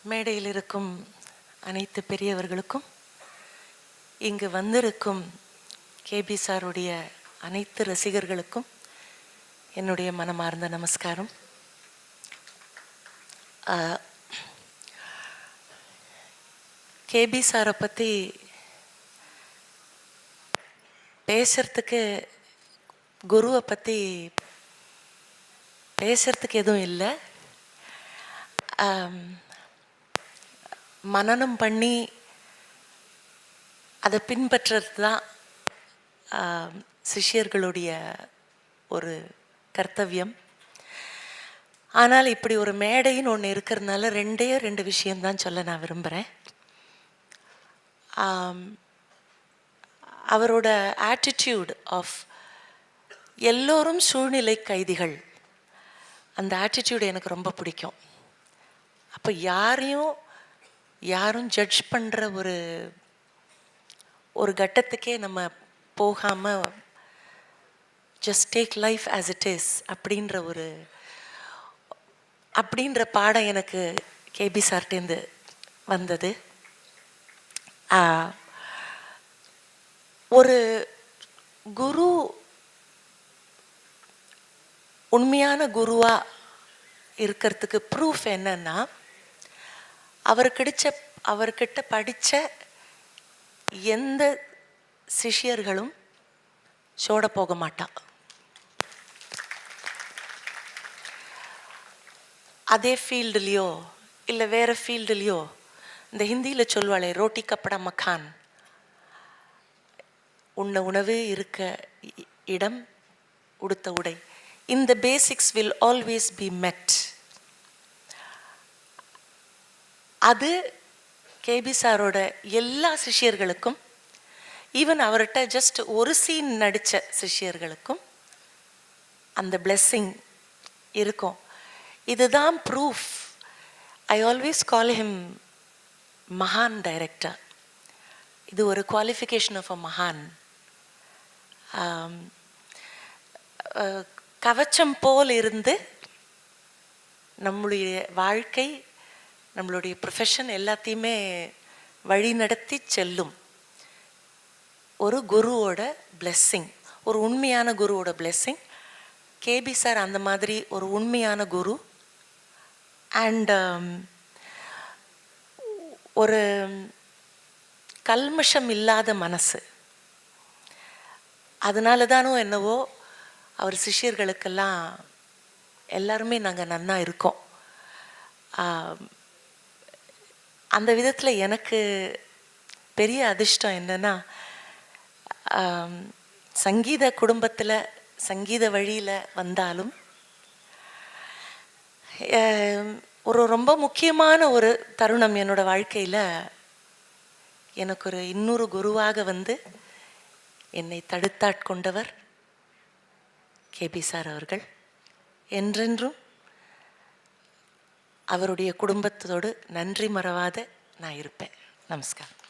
மேடையில் இருக்கும் அனைத்து பெரியவர்களுக்கும், இங்கு வந்திருக்கும் கேபி சாருடைய அனைத்து ரசிகர்களுக்கும் என்னுடைய மனமார்ந்த நமஸ்காரம். கேபி சாரை பற்றி பேசுறதுக்கு, குருவை பற்றி பேசுறதுக்கு எதுவும் இல்லை. மனனம் பண்ணி அதை பின்பற்றுறது தான் சிஷ்யர்களுடைய ஒரு கர்த்தவியம். ஆனால் இப்படி ஒரு மேடைன்னு ஒன்று இருக்கிறதுனால ரெண்டு விஷயம்தான் சொல்ல நான் விரும்புகிறேன். அவரோட ஆட்டிடியூட் ஆஃப் எல்லோரும் சூழ்நிலை கைதிகள், அந்த ஆட்டிடியூட் எனக்கு ரொம்ப பிடிக்கும். அப்போ யாரும் ஜட்ஜ் பண்ணுற ஒரு கட்டத்துக்கே நம்ம போகாமல் just take life as it is அப்படின்ற பாடம் எனக்கு கேபி சார்ட்டேருந்து வந்தது. ஒரு குரு உண்மையான குருவா இருக்கிறதுக்கு ப்ரூஃப் என்னன்னா, அவர்கிட்ட படித்த எந்த சிஷ்யர்களும் சோட போக மாட்டான். அதே ஃபீல்டுலேயோ இல்லை வேறு ஃபீல்டுலேயோ, இந்த ஹிந்தியில் சொல்வாளே ரோட்டி கப்படா மக்கான், உண்ண உணவு, இருக்க இடம், உடுத்த உடை, இந்த பேசிக்ஸ் வில் ஆல்வேஸ் பி மெட். அது கேபி சாரோட எல்லா சிஷ்யர்களுக்கும், ஈவன் அவர்கிட்ட ஜஸ்ட் ஒரு சீன் நடித்த சிஷ்யர்களுக்கும் அந்த பிளெஸ்ஸிங் இருக்கும். இதுதான் proof. I always call him மகான் டைரக்டர். இது ஒரு குவாலிஃபிகேஷன் ஆஃப் அ மகான். கவச்சம் போல் இருந்து நம்முடைய வாழ்க்கை, நம்மளுடைய ப்ரொஃபஷன் எல்லாத்தையுமே வழி நடத்தி செல்லும் ஒரு குருவோட பிளெஸ்ஸிங், ஒரு உண்மையான குருவோட பிளெஸ்ஸிங். கேபி சார் அந்த மாதிரி ஒரு உண்மையான குரு. அண்ட் ஒரு கல்மஷம் இல்லாத மனசு. அதனால தானோ என்னவோ அவர் சிஷ்யர்களுக்கெல்லாம் எல்லாருமே நாங்கள் நன்னா இருக்கோம். அந்த விதத்தில் எனக்கு பெரிய அதிர்ஷ்டம் என்னென்னா, சங்கீத குடும்பத்தில் சங்கீத வழியில் வந்தாலும் ஒரு ரொம்ப முக்கியமான ஒரு தருணம் என்னோடய வாழ்க்கையில் எனக்கு ஒரு இன்னொரு குருவாக வந்து என்னை தடுத்தாட்கொண்டவர் கேபி சார் அவர்கள். என்றென்றும் அவருடைய குடும்பத்தோடு நன்றி மறவாத நான் இருப்பேன். நமஸ்காரம்.